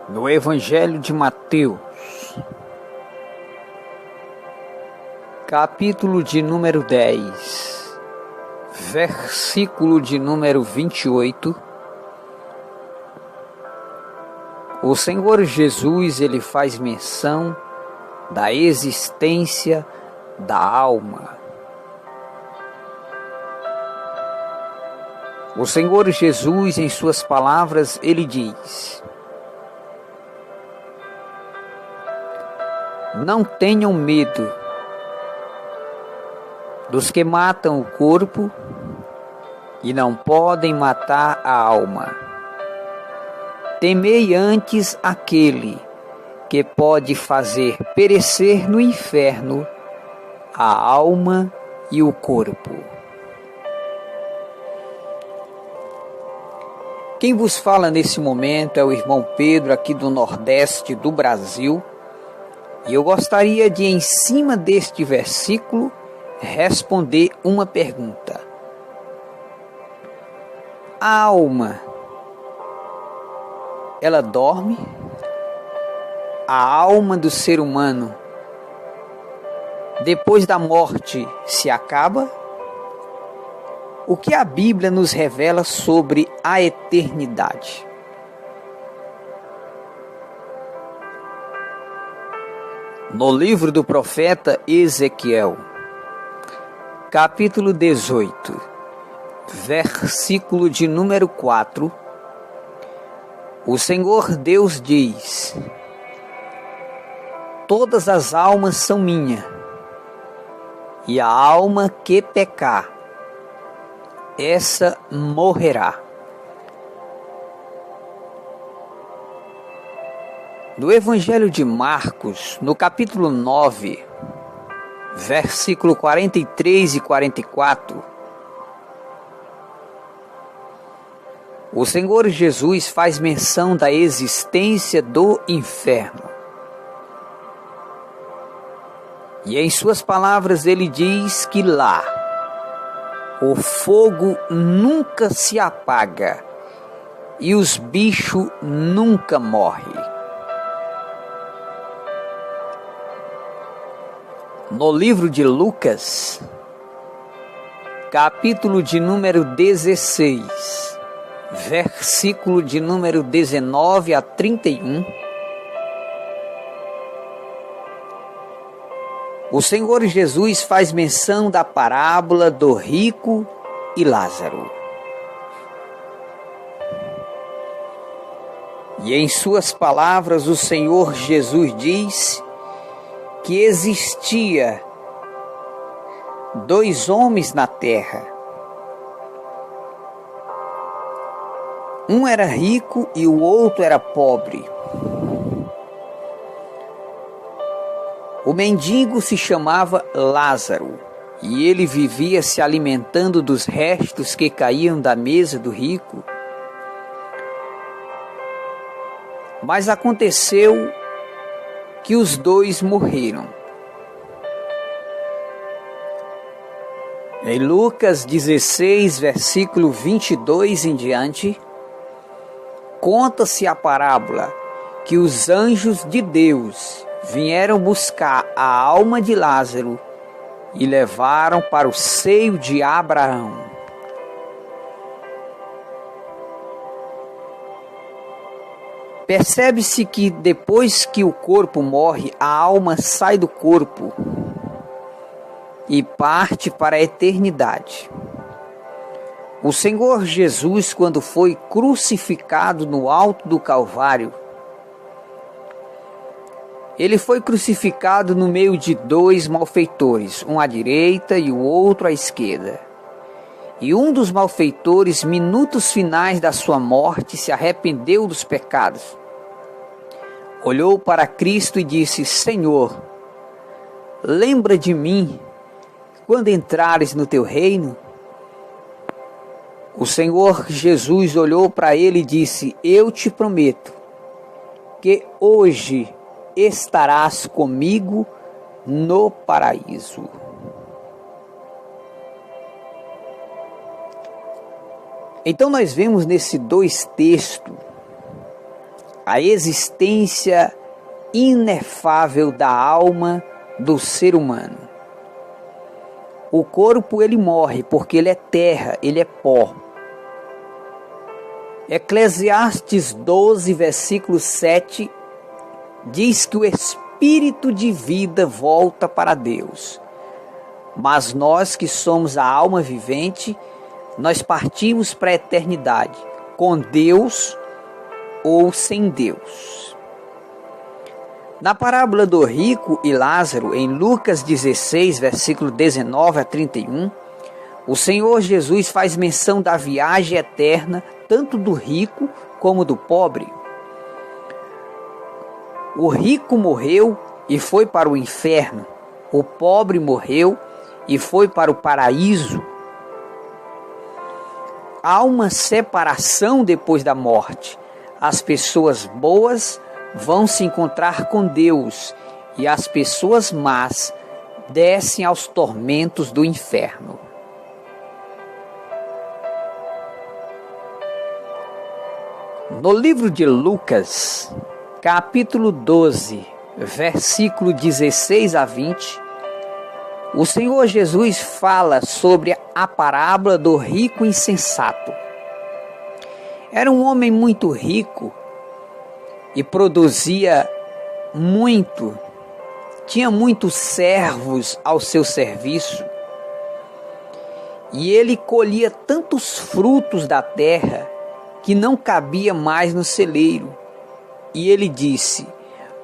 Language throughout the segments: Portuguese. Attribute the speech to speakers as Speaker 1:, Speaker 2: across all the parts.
Speaker 1: No Evangelho de Mateus, capítulo de número 10, versículo de número 28, o Senhor Jesus ele faz menção da existência da alma. O Senhor Jesus, em suas palavras, ele diz: não tenham medo dos que matam o corpo e não podem matar a alma. Temei antes aquele que pode fazer perecer no inferno a alma e o corpo. Quem vos fala nesse momento é o irmão Pedro, aqui do Nordeste do Brasil. E eu gostaria de, em cima deste versículo, responder uma pergunta. A alma, ela dorme? A alma do ser humano, depois da morte, se acaba? O que a Bíblia nos revela sobre a eternidade? No livro do profeta Ezequiel, capítulo 18, versículo de número 4, o Senhor Deus diz: todas as almas são minhas, e a alma que pecar, essa morrerá. No Evangelho de Marcos, no capítulo 9, versículo 43 e 44, o Senhor Jesus faz menção da existência do inferno. E em suas palavras ele diz que lá o fogo nunca se apaga e os bichos nunca morrem. No livro de Lucas, capítulo de número 16, versículo de número 19 a 31, o Senhor Jesus faz menção da parábola do rico e Lázaro. E em suas palavras o Senhor Jesus diz que existia dois homens na terra. Um era rico e o outro era pobre. O mendigo se chamava Lázaro e ele vivia se alimentando dos restos que caíam da mesa do rico. Mas aconteceu que os dois morreram. Em Lucas 16, versículo 22 em diante, conta-se a parábola que os anjos de Deus vieram buscar a alma de Lázaro e levaram para o seio de Abraão. Percebe-se que depois que o corpo morre, a alma sai do corpo e parte para a eternidade. O Senhor Jesus, quando foi crucificado no alto do Calvário, ele foi crucificado no meio de dois malfeitores, um à direita e o outro à esquerda. E um dos malfeitores, minutos finais da sua morte, se arrependeu dos pecados. Olhou para Cristo e disse: Senhor, lembra de mim quando entrares no teu reino? O Senhor Jesus olhou para ele e disse: eu te prometo que hoje estarás comigo no paraíso. Então nós vemos nesses dois textos a existência inefável da alma do ser humano. O corpo ele morre porque ele é terra, ele é pó. Eclesiastes 12, versículo 7 diz que o espírito de vida volta para Deus. Mas nós que somos a alma vivente, nós partimos para a eternidade, com Deus ou sem Deus. Na parábola do rico e Lázaro, em Lucas 16, versículo 19 a 31, o Senhor Jesus faz menção da viagem eterna, tanto do rico como do pobre. O rico morreu e foi para o inferno, o pobre morreu e foi para o paraíso. Há uma separação depois da morte. As pessoas boas vão se encontrar com Deus e as pessoas más descem aos tormentos do inferno. No livro de Lucas, capítulo 12, versículo 16 a 20, o Senhor Jesus fala sobre a parábola do rico insensato. Era um homem muito rico e produzia muito, tinha muitos servos ao seu serviço, e ele colhia tantos frutos da terra que não cabia mais no celeiro. E ele disse: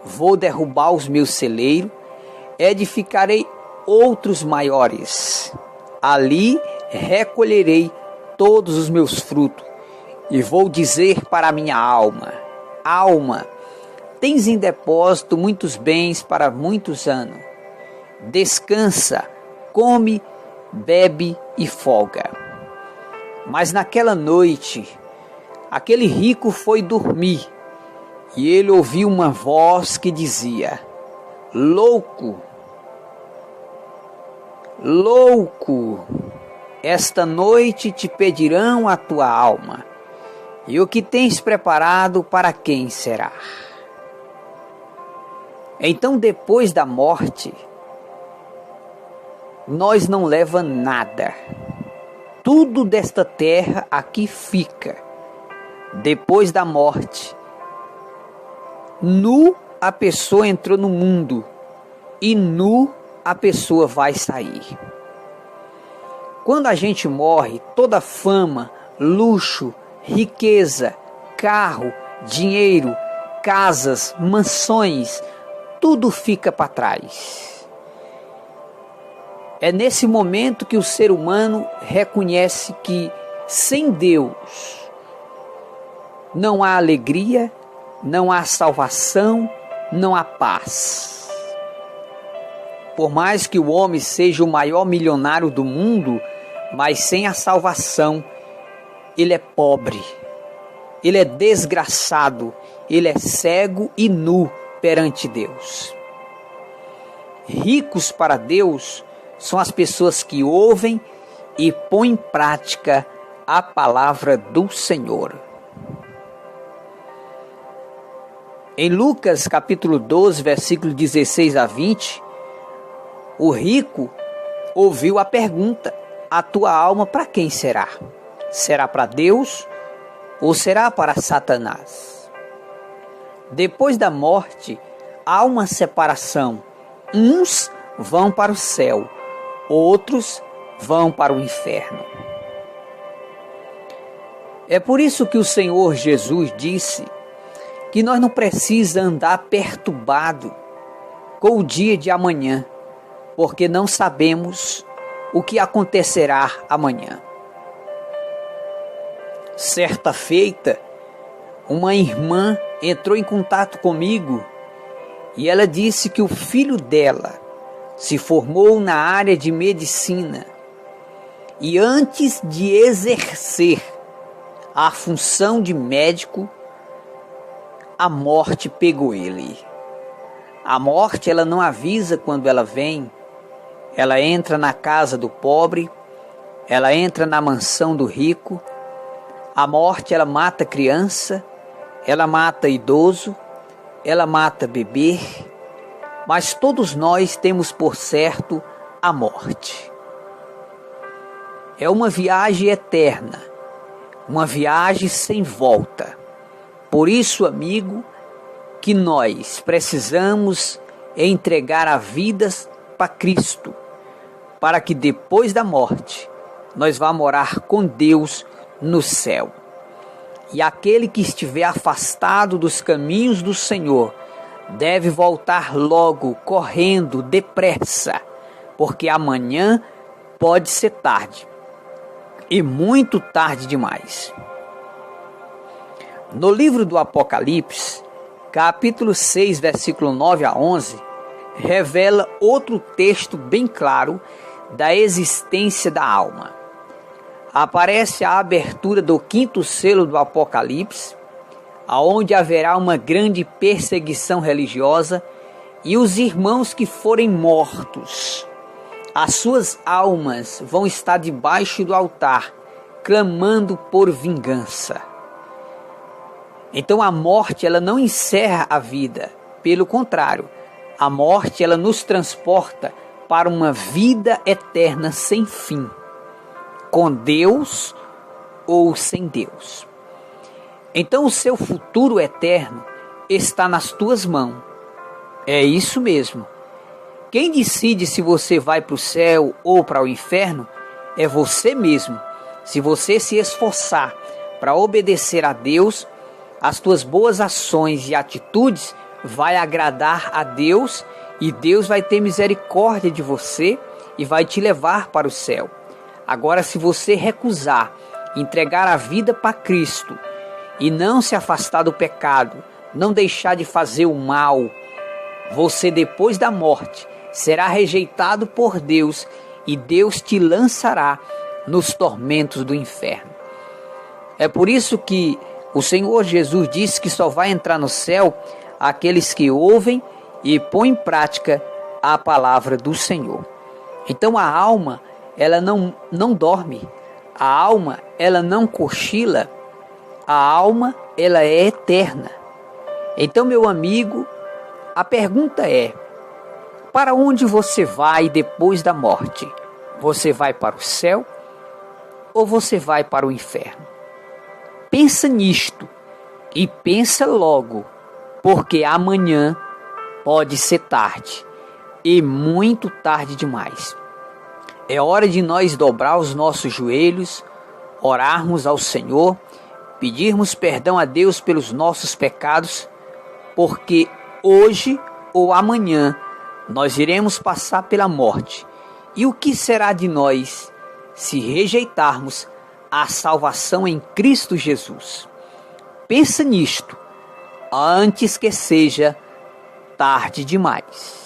Speaker 1: vou derrubar os meus celeiros, edificarei outros maiores. Ali recolherei todos os meus frutos e vou dizer para a minha alma: alma, tens em depósito muitos bens para muitos anos. Descansa, come, bebe e folga. Mas naquela noite, aquele rico foi dormir e ele ouviu uma voz que dizia: louco, louco, esta noite te pedirão a tua alma, e o que tens preparado para quem será? Então, depois da morte, nós não leva nada. Tudo desta terra aqui fica. Depois da morte, nu a pessoa entrou no mundo e nu a pessoa vai sair. Quando a gente morre, toda fama, luxo, riqueza, carro, dinheiro, casas, mansões, tudo fica para trás. É nesse momento que o ser humano reconhece que sem Deus não há alegria, não há salvação, não há paz. Por mais que o homem seja o maior milionário do mundo, mas sem a salvação, ele é pobre, ele é desgraçado, ele é cego e nu perante Deus. Ricos para Deus são as pessoas que ouvem e põem em prática a palavra do Senhor. Em Lucas capítulo 12, versículo 16 a 20, o rico ouviu a pergunta: a tua alma para quem será? Será para Deus ou será para Satanás? Depois da morte, há uma separação. Uns vão para o céu, outros vão para o inferno. É por isso que o Senhor Jesus disse que nós não precisamos andar perturbado com o dia de amanhã, porque não sabemos o que acontecerá amanhã. Certa feita, uma irmã entrou em contato comigo e ela disse que o filho dela se formou na área de medicina e antes de exercer a função de médico, a morte pegou ele. A morte, ela não avisa quando ela vem. Ela entra na casa do pobre, ela entra na mansão do rico. A morte, ela mata a criança, ela mata idoso, ela mata bebê, mas todos nós temos por certo a morte. É uma viagem eterna, uma viagem sem volta. Por isso, amigo, que nós precisamos entregar a vida para Cristo, para que depois da morte nós vá morar com Deus no céu. E aquele que estiver afastado dos caminhos do Senhor deve voltar logo, correndo, depressa, porque amanhã pode ser tarde, e muito tarde demais. No livro do Apocalipse, capítulo 6, versículo 9 a 11, revela outro texto bem claro da existência da alma. Aparece a abertura do 5º selo do Apocalipse, aonde haverá uma grande perseguição religiosa e os irmãos que forem mortos, as suas almas vão estar debaixo do altar, clamando por vingança. Então a morte, ela não encerra a vida, pelo contrário, a morte, ela nos transporta para uma vida eterna sem fim, com Deus ou sem Deus. Então o seu futuro eterno está nas tuas mãos. É isso mesmo. Quem decide se você vai para o céu ou para o inferno é você mesmo. Se você se esforçar para obedecer a Deus, as tuas boas ações e atitudes vai agradar a Deus e Deus vai ter misericórdia de você e vai te levar para o céu. Agora, se você recusar entregar a vida para Cristo e não se afastar do pecado, não deixar de fazer o mal, você depois da morte será rejeitado por Deus e Deus te lançará nos tormentos do inferno. É por isso que o Senhor Jesus disse que só vai entrar no céu aqueles que ouvem e põem em prática a palavra do Senhor. Então a alma, ela não dorme, a alma, ela não cochila, a alma, ela é eterna. Então, meu amigo, a pergunta é: para onde você vai depois da morte? Você vai para o céu ou você vai para o inferno? Pensa nisto e pensa logo, porque amanhã pode ser tarde e muito tarde demais. É hora de nós dobrar os nossos joelhos, orarmos ao Senhor, pedirmos perdão a Deus pelos nossos pecados, porque hoje ou amanhã nós iremos passar pela morte. E o que será de nós se rejeitarmos a salvação em Cristo Jesus? Pensa nisto antes que seja tarde demais.